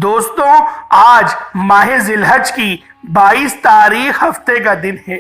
دوستوں، آج ماہ ذی الحج کی 22 تاریخ ہفتے کا دن ہے۔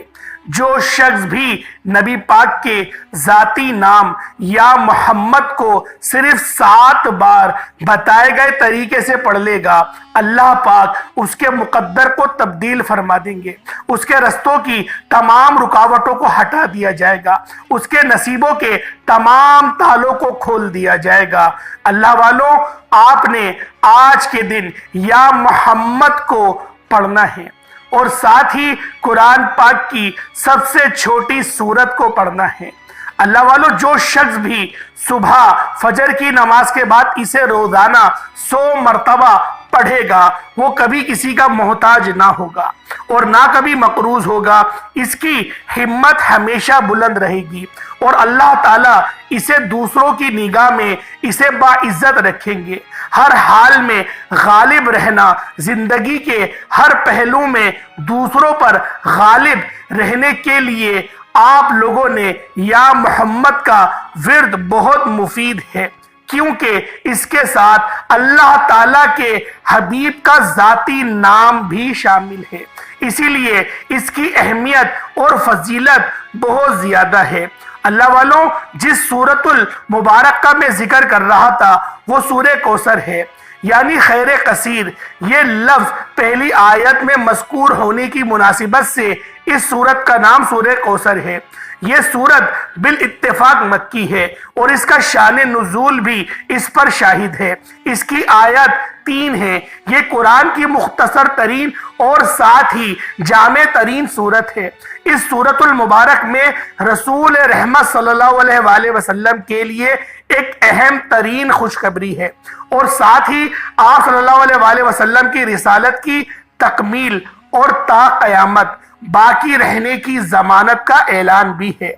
جو شخص بھی نبی پاک کے ذاتی نام یا محمد کو صرف 7 بار بتائے گئے طریقے سے پڑھ لے گا، اللہ پاک اس کے مقدر کو تبدیل فرما دیں گے، اس کے رستوں کی تمام رکاوٹوں کو ہٹا دیا جائے گا، اس کے نصیبوں کے تمام تالوں کو کھول دیا جائے گا۔ اللہ والوں، آپ نے آج کے دن یا محمد کو پڑھنا ہے اور ساتھ ہی قرآن پاک کی سب سے چھوٹی سورت کو پڑھنا ہے۔ اللہ والو، جو شخص بھی صبح فجر کی نماز کے بعد اسے روزانہ 100 مرتبہ پڑھے گا، وہ کبھی کسی کا محتاج نہ ہوگا اور نہ کبھی مقروض ہوگا۔ اس کی ہمت ہمیشہ بلند رہے گی اور اللہ تعالیٰ اسے دوسروں کی نگاہ میں اسے باعزت رکھیں گے۔ ہر حال میں غالب رہنا، زندگی کے ہر پہلو میں دوسروں پر غالب رہنے کے لیے آپ لوگوں نے یا محمد کا ورد بہت مفید ہے، کیونکہ اس کے ساتھ اللہ تعالیٰ کے حبیب کا ذاتی نام بھی شامل ہے، اسی لیے اس کی اہمیت اور فضیلت بہت زیادہ ہے۔ اللہ والوں، جس سورۃ المبارک کا میں ذکر کر رہا تھا وہ سورہ کوثر ہے، یعنی خیر کثیر۔ یہ لفظ پہلی آیت میں مذکور ہونے کی مناسبت سے اس سورت کا نام سورہ کوثر ہے۔ یہ سورت بالاتفاق مکی ہے اور اس کا شان نزول بھی اس پر شاہد ہے۔ اس کی آیت 3 ہے۔ یہ قرآن کی مختصر ترین اور ساتھ ہی جامع ترین سورت ہے۔ اس سورت المبارک میں رسول رحمت صلی اللہ علیہ وآلہ وسلم کے لیے ایک اہم ترین خوشخبری ہے اور ساتھ ہی آپ صلی اللہ علیہ وآلہ وسلم کی رسالت کی تکمیل اور تا قیامت باقی رہنے کی ضمانت کا اعلان بھی ہے۔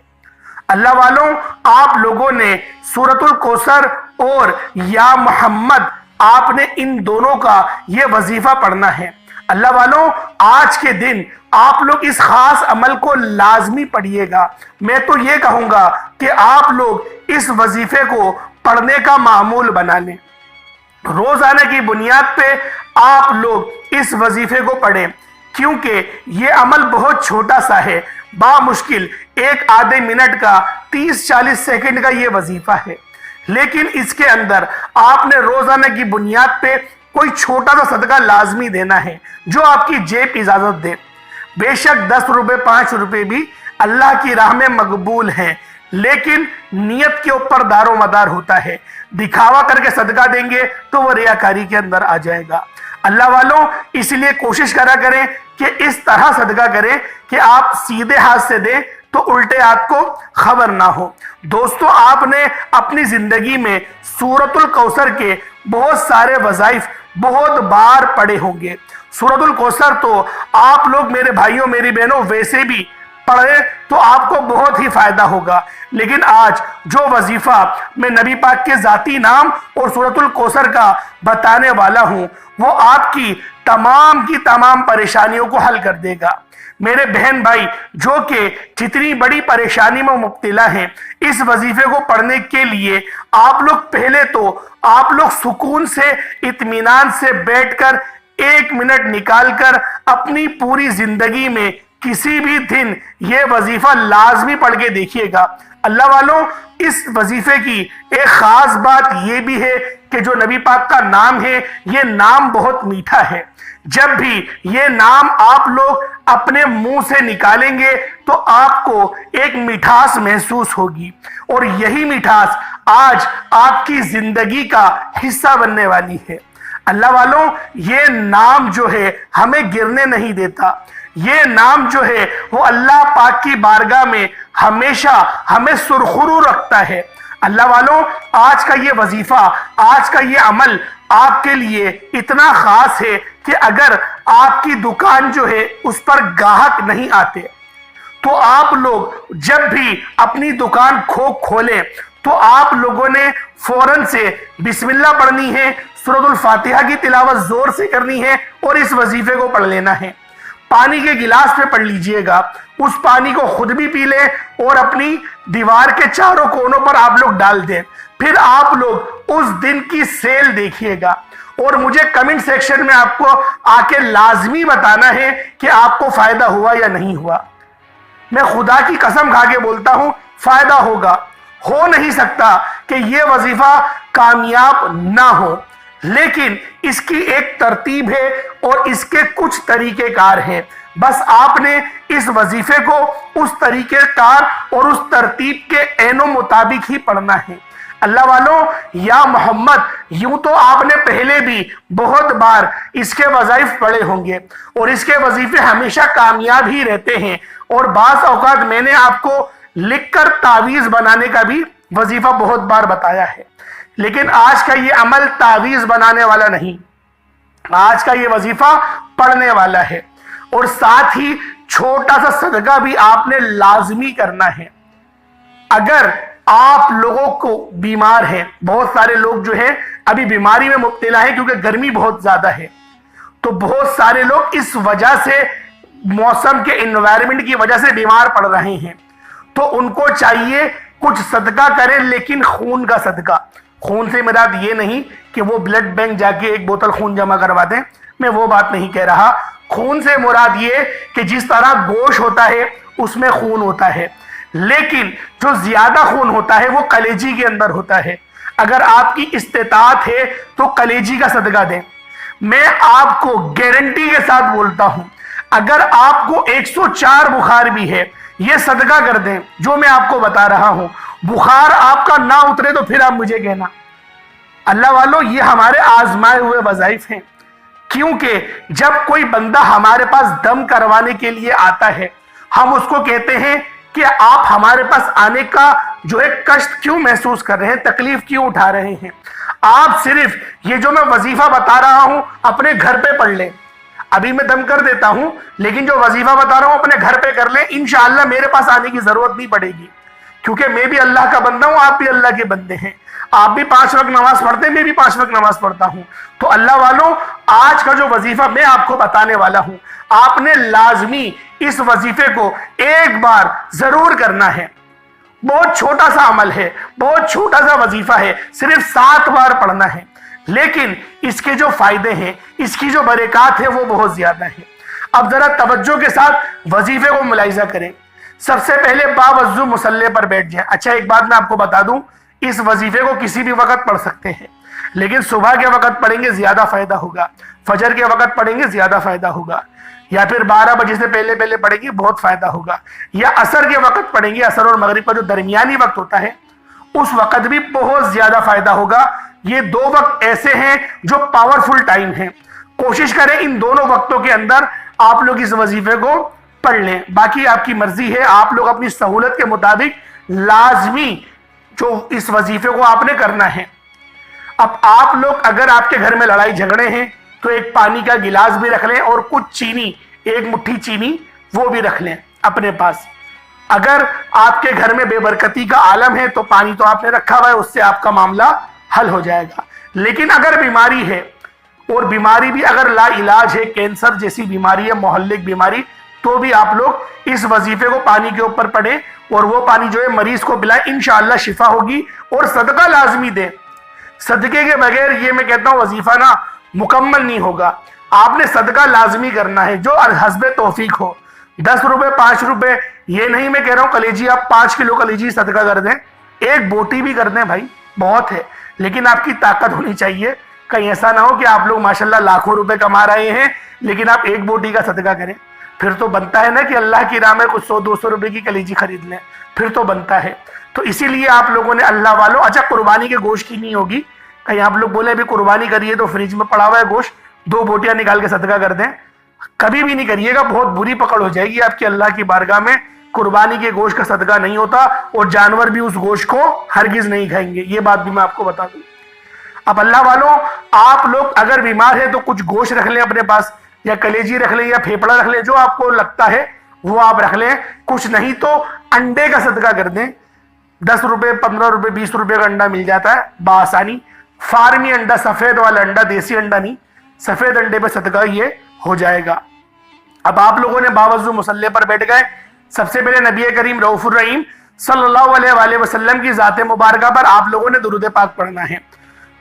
اللہ والوں، آپ لوگوں نے سورۃ الکوثر اور یا محمد، آپ نے ان دونوں کا یہ وظیفہ پڑھنا ہے۔ اللہ والوں، آج کے دن آپ لوگ اس خاص عمل کو لازمی پڑھیے گا۔ میں تو یہ کہوں گا کہ آپ لوگ اس وظیفے کو پڑھنے کا معمول بنا لیں۔ روزانہ کی بنیاد پہ آپ لوگ اس وظیفے کو پڑھیں، کیونکہ یہ عمل بہت چھوٹا سا ہے، بامشکل 1 منٹ کا 30-40 سیکنڈ کا یہ وظیفہ ہے، لیکن اس کے اندر آپ نے روزانہ کی بنیاد پہ کوئی چھوٹا سا صدقہ لازمی دینا ہے جو آپ کی جیب اجازت دے۔ بے شک 10 روپے 5 روپے بھی اللہ کی راہ میں مقبول ہیں، لیکن نیت کے اوپر دار و مدار ہوتا ہے۔ دکھاوا کر کے صدقہ دیں گے تو وہ ریاکاری کے اندر آ جائے گا۔ اللہ والوں، اس لیے کوشش کرا کریں کہ اس طرح صدقہ کریں کہ آپ سیدھے ہاتھ سے دیں تو الٹے ہاتھ کو خبر نہ ہو۔ دوستو، آپ نے اپنی زندگی میں سورۃ الکوثر کے بہت سارے وظائف بہت بار پڑھے ہوں گے۔ سورۃ الکوثر تو آپ لوگ، میرے بھائیوں میری بہنوں، ویسے بھی پڑھیں تو آپ کو بہت ہی فائدہ ہوگا، لیکن آج جو وظیفہ میں نبی پاک کے ذاتی نام اور سورۃ الکوثر کا بتانے والا ہوں وہ آپ کی تمام پریشانیوں کو حل کر دے گا۔ میرے بہن بھائی جو کہ جتنی بڑی پریشانی میں مبتلا ہیں، اس وظیفے کو پڑھنے کے لیے آپ لوگ پہلے تو آپ لوگ سکون سے اطمینان سے بیٹھ کر 1 منٹ نکال کر اپنی پوری زندگی میں کسی بھی دن یہ وظیفہ لازمی پڑھ کے دیکھیے گا۔ اللہ والوں، اس وظیفے کی ایک خاص بات یہ بھی ہے کہ جو نبی پاک کا نام ہے، یہ نام بہت میٹھا ہے۔ جب بھی یہ نام آپ لوگ اپنے منہ سے نکالیں گے تو آپ کو ایک مٹھاس محسوس ہوگی، اور یہی مٹھاس آج آپ کی زندگی کا حصہ بننے والی ہے۔ اللہ والوں، یہ نام جو ہے ہمیں گرنے نہیں دیتا۔ یہ نام جو ہے وہ اللہ پاک کی بارگاہ میں ہمیشہ ہمیں سرخرو رکھتا ہے۔ اللہ والوں، آج کا یہ وظیفہ، آج کا یہ عمل آپ کے لیے اتنا خاص ہے کہ اگر آپ کی دکان جو ہے اس پر گاہک نہیں آتے تو آپ لوگ جب بھی اپنی دکان کھولیں تو آپ لوگوں نے فوراً سے بسم اللہ پڑھنی ہے، سورۃ الفاتحہ کی تلاوت زور سے کرنی ہے اور اس وظیفے کو پڑھ لینا ہے۔ پانی کے گلاس پہ پڑھ لیجئے گا، اس پانی کو خود بھی پی لیں اور اپنی دیوار کے چاروں کونوں پر آپ لوگ ڈال دیں۔ پھر آپ لوگ اس دن کی سیل دیکھیے گا اور مجھے کمنٹ سیکشن میں آپ کو آ کے لازمی بتانا ہے کہ آپ کو فائدہ ہوا یا نہیں ہوا۔ میں خدا کی قسم کھا کے بولتا ہوں فائدہ ہوگا، ہو نہیں سکتا کہ یہ وظیفہ کامیاب نہ ہو، لیکن اس کی ایک ترتیب ہے اور اس کے کچھ طریقہ کار ہیں، بس آپ نے اس وظیفے کو اس طریقہ کار اور اس ترتیب کے عین و مطابق ہی پڑھنا ہے۔ اللہ والوں، یا محمد یوں تو آپ نے پہلے بھی بہت بار اس کے وظائف پڑھے ہوں گے اور اس کے وظیفے ہمیشہ کامیاب ہی رہتے ہیں، اور بعض اوقات میں نے آپ کو لکھ کر تعویذ بنانے کا بھی وظیفہ بہت بار بتایا ہے، لیکن آج کا یہ عمل تعویذ بنانے والا نہیں، آج کا یہ وظیفہ پڑھنے والا ہے، اور ساتھ ہی چھوٹا سا صدقہ بھی آپ نے لازمی کرنا ہے۔ اگر آپ لوگوں کو بیمار ہیں، بہت سارے لوگ جو ہیں ابھی بیماری میں مبتلا ہیں کیونکہ گرمی بہت زیادہ ہے، تو بہت سارے لوگ اس وجہ سے موسم کے انوائرمنٹ کی وجہ سے بیمار پڑ رہے ہیں، تو ان کو چاہیے کچھ صدقہ کریں، لیکن خون کا صدقہ۔ خون سے مراد یہ نہیں کہ وہ بلڈ بینک جا کے ایک بوتل خون جمع کروا دیں، میں وہ بات نہیں کہہ رہا۔ خون سے مراد یہ کہ جس طرح گوشت ہوتا ہے اس میں خون ہوتا ہے، لیکن جو زیادہ خون ہوتا ہے وہ کلیجی کے اندر ہوتا ہے۔ اگر آپ کی استطاعت ہے تو کلیجی کا صدقہ دیں۔ میں آپ کو گارنٹی کے ساتھ بولتا ہوں، اگر آپ کو 104 بخار بھی ہے، یہ صدقہ کر دیں جو میں آپ کو بتا رہا ہوں۔ بخار آپ کا نہ اترے تو پھر آپ مجھے کہنا۔ اللہ والوں، یہ ہمارے آزمائے ہوئے وظائف ہیں، کیونکہ جب کوئی بندہ ہمارے پاس دم کروانے کے لیے آتا ہے، ہم اس کو کہتے ہیں کہ آپ ہمارے پاس آنے کا جو ہے کشٹ کیوں محسوس کر رہے ہیں، تکلیف کیوں اٹھا رہے ہیں؟ آپ صرف یہ جو میں وظیفہ بتا رہا ہوں اپنے گھر پہ پڑھ لیں۔ ابھی میں دم کر دیتا ہوں، لیکن جو وظیفہ بتا رہا ہوں اپنے گھر پہ کر لیں، انشاءاللہ میرے پاس آنے کی ضرورت نہیں پڑے گی، کیونکہ میں بھی اللہ کا بندہ ہوں، آپ بھی اللہ کے بندے ہیں۔ آپ بھی 5 وقت نماز پڑھتے ہیں، میں بھی 5 وقت نماز پڑھتا ہوں۔ تو اللہ والوں، آج کا جو وظیفہ میں آپ کو بتانے والا ہوں، آپ نے لازمی اس وظیفے کو ایک بار ضرور کرنا ہے۔ بہت چھوٹا سا عمل ہے، بہت چھوٹا سا وظیفہ ہے، صرف 7 بار پڑھنا ہے، لیکن اس کے جو فائدے ہیں، اس کی جو برکات ہے وہ بہت زیادہ ہیں۔ اب ذرا توجہ کے ساتھ وظیفے کو ملاحظہ کریں۔ سب سے پہلے باوضو مصلی پر بیٹھ جائیں۔ اچھا، ایک بات میں آپ کو بتا دوں، اس وظیفے کو کسی بھی وقت پڑھ سکتے ہیں، لیکن صبح کے وقت پڑھیں گے زیادہ فائدہ ہوگا، فجر کے وقت پڑھیں گے زیادہ فائدہ ہوگا، یا پھر 12 بجے سے پہلے پڑھیں گے بہت فائدہ ہوگا، یا عصر کے وقت پڑھیں گے، عصر اور مغرب کا جو درمیانی وقت ہوتا ہے اس وقت بھی بہت زیادہ فائدہ ہوگا۔ یہ 2 وقت ایسے ہیں جو پاورفل ٹائم ہیں، کوشش کریں ان دونوں وقتوں کے اندر آپ لوگ اس وظیفے کو پڑھ لیں۔ باقی آپ کی مرضی ہے، آپ لوگ اپنی سہولت کے مطابق لازمی جو اس وظیفے کو آپ نے کرنا ہے۔ اب آپ لوگ اگر آپ کے گھر میں لڑائی جھگڑے ہیں تو ایک پانی کا گلاس بھی رکھ لیں اور کچھ چینی، 1 مٹھی چینی وہ بھی رکھ لیں اپنے پاس۔ اگر آپ کے گھر میں بے برکتی کا عالم ہے تو پانی تو آپ نے رکھا ہوا ہے، اس سے آپ کا معاملہ حل ہو جائے گا۔ لیکن اگر بیماری ہے، اور بیماری بھی اگر لا علاج ہے، کینسر جیسی بیماری ہے، مہلک بیماری، تو بھی آپ لوگ اس وظیفے کو پانی کے اوپر پڑھیں اور وہ پانی جو ہے مریض کو پلائیں، انشاءاللہ شفا ہوگی۔ اور صدقہ لازمی دیں، صدقے کے بغیر یہ میں کہتا ہوں وظیفہ نا مکمل نہیں ہوگا۔ آپ نے صدقہ لازمی کرنا ہے جو حسب توفیق ہو، 10 روپے 5 روپے، یہ نہیں میں کہہ رہا ہوں کلیجی آپ 5 کلو کلیجی صدقہ کر دیں، 1 بوٹی بھی کر دیں بھائی، بہت ہے، لیکن آپ کی طاقت ہونی چاہیے۔ کہیں ایسا نہ ہو کہ آپ لوگ ماشاءاللہ لاکھوں روپے کما رہے ہیں لیکن آپ 1 بوٹی کا صدقہ کریں، پھر تو بنتا ہے نا کہ اللہ کی راہ میں کچھ 100-200 روپے کی کلیجی خرید لیں، پھر تو بنتا ہے۔ تو اسی لیے آپ لوگوں نے اللہ والوں، اچھا قربانی کے گوشت کی نہیں ہوگی، کہیں آپ لوگ بولے ابھی قربانی کریے تو فریج میں پڑا ہوا ہے گوشت، 2 بوٹیاں نکال کے صدقہ کر دیں، کبھی بھی نہیں کریے گا، بہت بری پکڑ ہو جائے گی آپ کی اللہ کی بارگاہ میں۔ قربانی کے گوشت کا صدقہ نہیں ہوتا اور جانور بھی اس گوشت کو ہرگز نہیں کھائیں گے، یہ بات بھی میں آپ کو بتا دوں۔ اب اللہ والوں، آپ لوگ اگر بیمار ہیں تو کچھ گوشت رکھ لیں اپنے پاس، یا کلیجی رکھ لیں یا پھیپڑا رکھ لیں، جو آپ کو لگتا ہے وہ آپ رکھ لیں۔ کچھ نہیں تو انڈے کا صدقہ کر دیں، 10 روپے 15 روپے 20 روپے کا انڈا مل جاتا ہے بآسانی، فارمی انڈا، سفید والا انڈا، دیسی انڈا نہیں، سفید انڈے پہ صدقہ یہ ہو جائے گا۔ اب آپ لوگوں نے باوضو مصلی پر بیٹھ گئے، سب سے پہلے نبی کریم رؤوف الرحیم صلی اللہ علیہ وآلہ وسلم کی ذات مبارکہ پر آپ لوگوں نے درود پاک پڑھنا ہے۔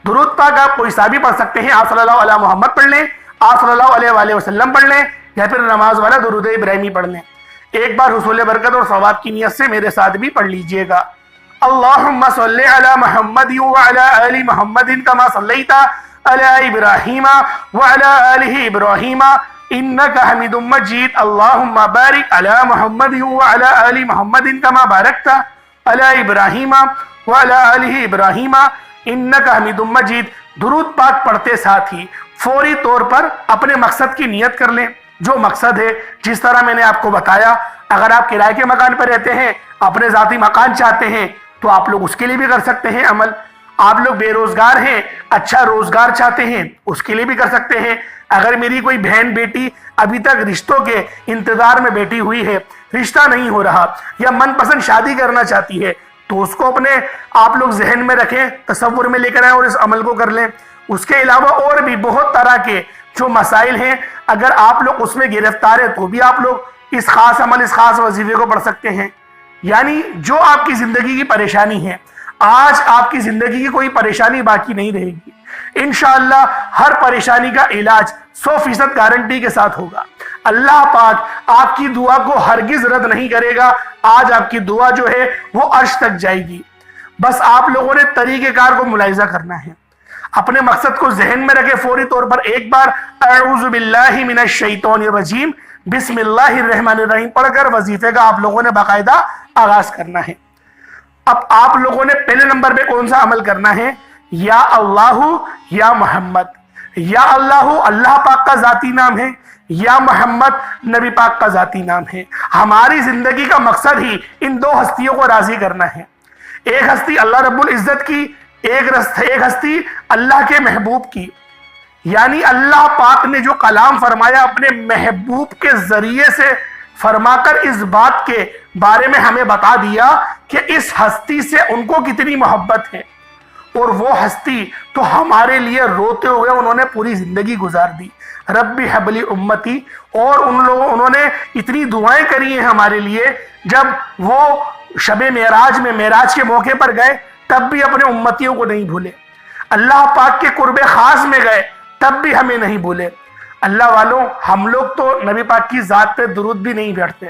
درود پاک آپ کوئی سا بھی پڑھ سکتے ہیں. آپ صلی اللہ علیہ محمد پڑھ لیں, آپ صلی اللہ علیہ وآلہ وسلم پڑھ لیں, یا پھر نماز والا درود ابراہیمی پڑھ لیں. ایک بار حصول برکت اور ثواب کی نیت سے میرے ساتھ بھی پڑھ لیجئے گا. اللہم صلی علی محمد وعلی آل محمد کما صلیت علی ابراہیم وعلی آل ابراہیم انکا حمید مجید. اللہم بارک علی محمد وعلی آل محمد کما بارکت علی ابراہیم وعلی آل ابراہیم انکا حمید مجید. درود پاک پڑھتے ساتھ ہی فوری طور پر اپنے مقصد کی نیت کر لیں. جو مقصد ہے جس طرح میں نے آپ کو بتایا, اگر آپ کرائے کے مکان پر رہتے ہیں, اپنے ذاتی مکان چاہتے ہیں, تو آپ لوگ اس کے لیے بھی کر سکتے ہیں عمل. آپ لوگ بے روزگار ہیں, اچھا روزگار چاہتے ہیں, اس کے لیے بھی کر سکتے ہیں. اگر میری کوئی بہن بیٹی ابھی تک رشتوں کے انتظار میں بیٹھی ہوئی ہے, رشتہ نہیں ہو رہا, یا من پسند شادی کرنا چاہتی ہے, تو اس کو اپنے آپ لوگ ذہن میں رکھیں, تصور میں لے کر آئیں اور اس عمل کو کر لیں. اس کے علاوہ اور بھی بہت طرح کے جو مسائل ہیں, اگر آپ لوگ اس میں گرفتار ہیں تو بھی آپ لوگ اس خاص عمل, اس خاص وظیفے کو پڑھ سکتے ہیں. یعنی جو آپ کی زندگی کی پریشانی ہے, آج آپ کی زندگی کی کوئی پریشانی باقی نہیں رہے گی. انشاءاللہ ہر پریشانی کا علاج 100% گارنٹی کے ساتھ ہوگا. اللہ پاک آپ کی دعا کو ہرگز رد نہیں کرے گا. آج آپ کی دعا جو ہے وہ عرش تک جائے گی. بس آپ لوگوں نے طریقہ کار کو ملاحظہ کرنا ہے, اپنے مقصد کو ذہن میں رکھے. فوری طور پر ایک بار اعوذ باللہ من الشیطان الرجیم بسم اللہ الرحمن الرحیم پڑھ کر وظیفے کا آپ لوگوں نے باقاعدہ آغاز کرنا ہے. اب آپ لوگوں نے پہلے نمبر پہ کون سا عمل کرنا ہے؟ یا اللہ یا محمد. یا اللہ اللہ پاک کا ذاتی نام ہے, یا محمد نبی پاک کا ذاتی نام ہے. ہماری زندگی کا مقصد ہی ان دو ہستیوں کو راضی کرنا ہے. ایک ہستی اللہ رب العزت کی, ایک ہستی اللہ کے محبوب کی. یعنی اللہ پاک نے جو کلام فرمایا اپنے محبوب کے ذریعے سے فرما کر اس بات کے بارے میں ہمیں بتا دیا کہ اس ہستی سے ان کو کتنی محبت ہے. اور وہ ہستی تو ہمارے لیے روتے ہوئے انہوں نے پوری زندگی گزار دی, ربی حبلی امتی. اور انہوں نے اتنی دعائیں کری ہیں ہمارے لیے. جب وہ شب معراج میں معراج کے موقع پر گئے تب بھی اپنے امتیوں کو نہیں بھولے. اللہ پاک کے قرب خاص میں گئے تب بھی ہمیں نہیں بھولے. اللہ والوں, ہم لوگ تو نبی پاک کی ذات پہ درود بھی نہیں پڑھتے,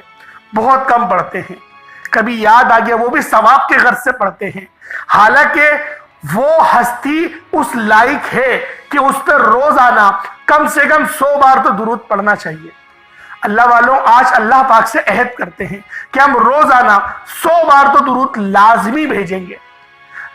بہت کم پڑھتے ہیں. کبھی یاد آ گیا وہ بھی ثواب کے غرض سے پڑھتے ہیں. حالانکہ وہ ہستی اس لائق ہے کہ اس پر روزانہ کم سے کم 100 بار تو درود پڑھنا چاہیے. اللہ والوں, آج اللہ پاک سے عہد کرتے ہیں کہ ہم روزانہ 100 بار تو درود لازمی بھیجیں گے.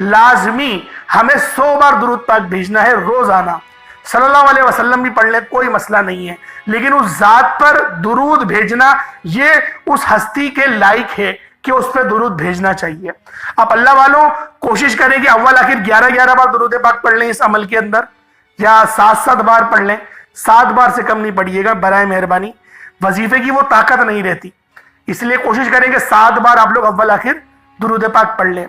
لازمی ہمیں 100 بار درود پاک بھیجنا ہے روزانہ. صلی اللہ علیہ وسلم بھی پڑھ لیں, کوئی مسئلہ نہیں ہے, لیکن اس ذات پر درود بھیجنا یہ اس ہستی کے لائق ہے کہ اس پہ درود بھیجنا چاہیے. اب اللہ والوں کوشش کریں کہ اول آخر 11 بار درود پاک پڑھ لیں اس عمل کے اندر, یا 7 بار پڑھ لیں. 7 بار سے کم نہیں پڑھیے گا برائے مہربانی, وظیفے کی وہ طاقت نہیں رہتی. اس لیے کوشش کریں کہ 7 بار آپ لوگ اول آخر درود پاک پڑھ لیں.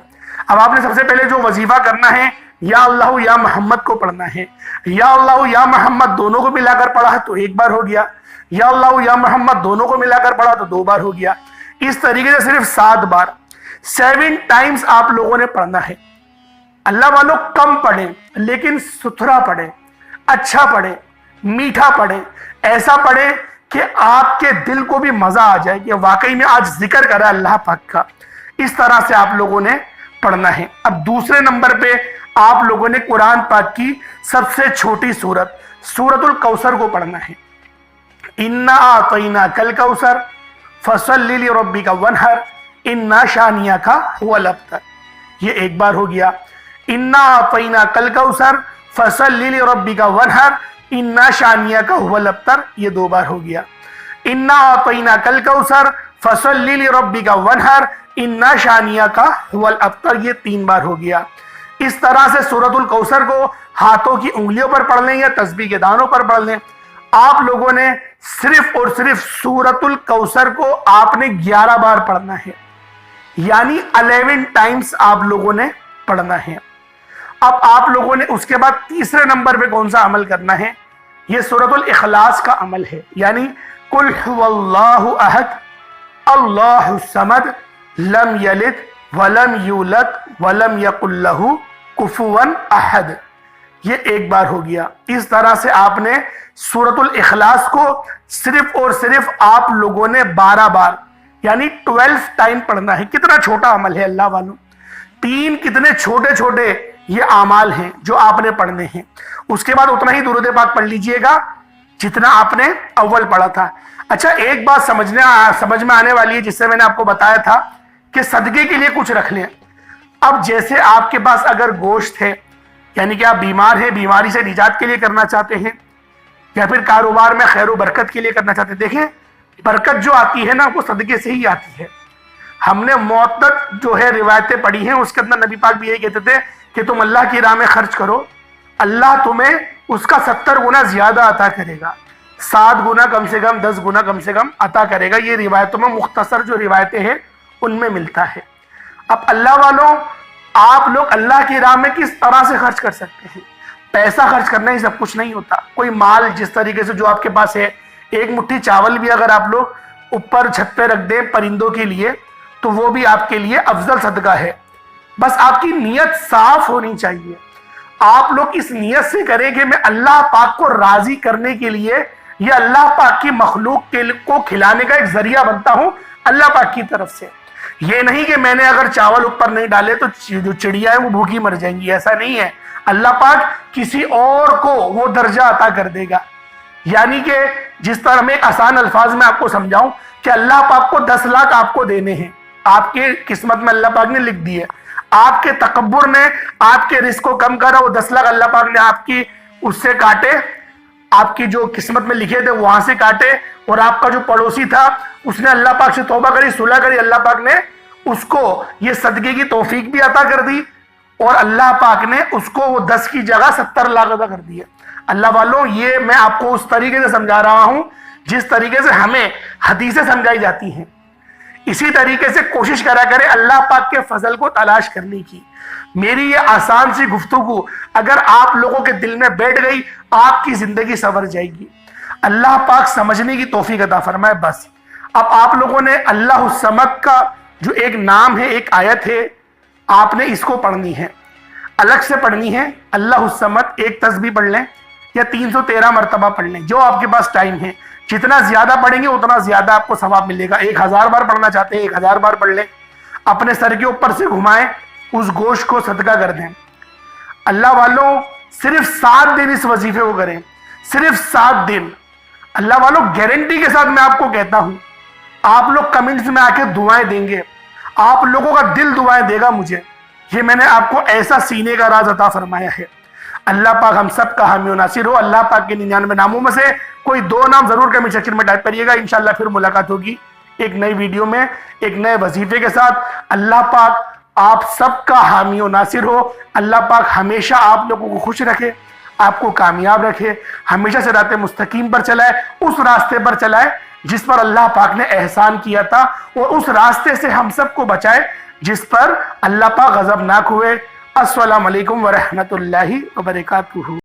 اب آپ نے سب سے پہلے جو وظیفہ کرنا ہے, یا اللہ یا محمد کو پڑھنا ہے. یا اللہ یا محمد دونوں کو ملا کر پڑھا تو 1 بار ہو گیا, یا اللہ یا محمد دونوں کو ملا کر پڑھا تو 2 بار ہو گیا. اس طریقے سے صرف 7 بار 7 ٹائمز آپ لوگوں نے پڑھنا ہے. اللہ والوں کم پڑھیں لیکن ستھرا پڑھیں, اچھا پڑھیں, میٹھا پڑھیں, ایسا پڑھیں کہ آپ کے دل کو بھی مزہ آ جائے کہ واقعی میں آج ذکر کرا اللہ پاک کا. اس طرح سے آپ لوگوں نے پڑھنا ہے. اب دوسرے نمبر پہ آپ لوگوں نے قرآن پاک کی سب سے چھوٹی سورت سورۃ الکوثر کو پڑھنا ہے. انا اعطیناک الکوثر فصلی لربک وانحر انا شانیک هو الابتر. یہ 1 بار ہو گیا. انا اعطیناک الکوثر فصلی لربک وانحر انا شانیک هو الابتر. یہ 2 بار ہو گیا. انا اعطیناک الکوثر فصلی لربک وانحر انا شانیک هو الابتر. یہ 3 بار ہو گیا. اس طرح سے سورۃ الکوثر کو ہاتھوں کی انگلیوں پر پڑھ لیں یا تسبیح کے دانوں پر پڑھ لیں. آپ لوگوں نے صرف اور صرف سورۃ الکوثر کو آپ نے 11 بار پڑھنا ہے, یعنی 11 ٹائمز آپ لوگوں نے پڑھنا ہے. اب آپ لوگوں نے اس کے بعد تیسرے نمبر پہ کون سا عمل کرنا ہے؟ یہ سورۃ الاخلاص کا عمل ہے. یعنی قل هو اللہ احد اللہ الصمد لم یلد ولم یولد ولم یکن لہ کفوا احد. یہ ایک بار ہو گیا۔ اس طرح سے آپ نے سورۃ الاخلاص کو صرف اور صرف آپ لوگوں نے 12 بار یعنی 12 ٹائم پڑھنا ہے۔ کتنا چھوٹا عمل ہے اللہ والوں، 3 کتنے چھوٹے چھوٹے یہ اعمال ہیں جو آپ نے پڑھنے ہیں۔ اس کے بعد اتنا ہی درود پاک پڑھ لیجئے گا جتنا آپ نے اول پڑھا تھا۔ اچھا، ایک بات سمجھ میں آنے والی ہے جس سے میں نے آپ کو بتایا تھا کہ صدقے کے لیے کچھ رکھ لیں۔ اب جیسے آپ کے پاس اگر گوشت ہے، یعنی کہ آپ بیمار ہیں، بیماری سے نجات کے لیے کرنا چاہتے ہیں، یا پھر کاروبار میں خیر و برکت کے لیے کرنا چاہتے ہیں، دیکھیں برکت جو آتی ہے نا وہ صدقے سے ہی آتی ہے۔ ہم نے معتد جو ہے روایتیں پڑھی ہیں، اس کے اندر نبی پاک بھی یہی کہتے تھے کہ تم اللہ کی راہ میں خرچ کرو، اللہ تمہیں اس کا 70 گنا زیادہ عطا کرے گا، 7 گنا کم سے کم، 10 گنا کم سے کم عطا کرے گا۔ یہ روایتوں میں مختصر جو روایتیں ہیں ان میں ملتا ہے۔ اب اللہ والوں، آپ لوگ اللہ کی راہ میں کس طرح سے خرچ کر سکتے ہیں؟ پیسہ خرچ کرنا ہی سب کچھ نہیں ہوتا۔ کوئی مال جس طریقے سے جو آپ کے پاس ہے، ایک مٹھی چاول بھی اگر آپ لوگ اوپر چھت پہ رکھ دیں پرندوں کے لیے تو وہ بھی آپ کے لیے افضل صدقہ ہے۔ بس آپ کی نیت صاف ہونی چاہیے۔ آپ لوگ اس نیت سے کریں کہ میں اللہ پاک کو راضی کرنے کے لیے یا اللہ پاک کی مخلوق کو کھلانے کا ایک ذریعہ بنتا ہوں اللہ پاک کی طرف سے۔ یہ نہیں کہ میں نے اگر چاول اوپر نہیں ڈالے تو جو چڑیا ہے وہ بھوکی مر جائیں گی، ایسا نہیں ہے۔ اللہ پاک کسی اور کو وہ درجہ عطا کر دے گا۔ یعنی کہ جس طرح میں ایک آسان الفاظ میں آپ کو سمجھاؤں کہ اللہ پاک کو 10 لاکھ آپ کو دینے ہیں، آپ کے قسمت میں اللہ پاک نے لکھ دی ہے۔ آپ کے تکبر نے آپ کے رزق کو کم کرا، وہ 10 لاکھ اللہ پاک نے آپ کی اس سے کاٹے، آپ کی جو قسمت میں لکھے تھے وہاں سے کاٹے، اور آپ کا جو پڑوسی تھا اس نے اللہ پاک سے توبہ کری، صلح کری، اللہ پاک نے اس کو یہ صدقے کی توفیق بھی عطا کر دی، اور اللہ پاک نے اس کو وہ 10 کی جگہ 70 لاکھ عطا کر دی ہے۔ اللہ والوں، یہ میں آپ کو اس طریقے سے سمجھا رہا ہوں جس طریقے سے ہمیں حدیثیں سمجھائی جاتی ہیں۔ اسی طریقے سے کوشش کرا کرے اللہ پاک کے فضل کو تلاش کرنے کی۔ میری یہ آسان سی گفتگو اگر آپ لوگوں کے دل میں بیٹھ گئی، آپ کی زندگی سنور جائے گی۔ اللہ پاک سمجھنے کی توفیق عطا فرمائے۔ بس اب آپ لوگوں نے اللہ الصمد کا جو ایک نام ہے، ایک آیت ہے، آپ نے اس کو پڑھنی ہے، الگ سے پڑھنی ہے۔ اللہ الصمد ایک تسبیح پڑھ لیں یا 313 مرتبہ پڑھ لیں، جو آپ کے پاس ٹائم ہے۔ جتنا زیادہ پڑھیں گے اتنا زیادہ آپ کو ثواب ملے گا۔ 1000 بار پڑھنا چاہتے ہیں 1000 بار پڑھ لیں، اپنے سر کے اوپر سے گھمائیں، اس گوشت کو صدقہ کر دیں۔ اللہ والوں، صرف 7 دن اس وظیفے کو کریں، صرف 7 دن۔ اللہ والوں، گارنٹی کے ساتھ میں آپ کو کہتا ہوں، آپ لوگ کمنٹس میں آ کے دعائیں دیں گے، آپ لوگوں کا دل دعائیں دے گا مجھے۔ یہ میں نے آپ کو ایسا سینے کا راز عطا فرمایا ہے۔ اللہ پاک ہم سب کا حامی و ناصر ہو۔ اللہ پاک کے 99 ناموں میں سے کوئی 2 نام ضرور کمنٹ سیکشن میں ٹائپ کریے گا۔ انشاءاللہ پھر ملاقات ہوگی ایک نئی ویڈیو میں، ایک نئے وظیفے کے ساتھ۔ اللہ پاک آپ سب کا حامی و ناصر ہو۔ اللہ پاک ہمیشہ آپ لوگوں کو خوش رکھے، آپ کو کامیاب رکھے، ہمیشہ صراط مستقیم پر چلائے، اس راستے پر چلائے جس پر اللہ پاک نے احسان کیا تھا، اور اس راستے سے ہم سب کو بچائے جس پر اللہ پاک غضبناک ہوئے۔ السلام علیکم ورحمۃ اللہ وبرکاتہ۔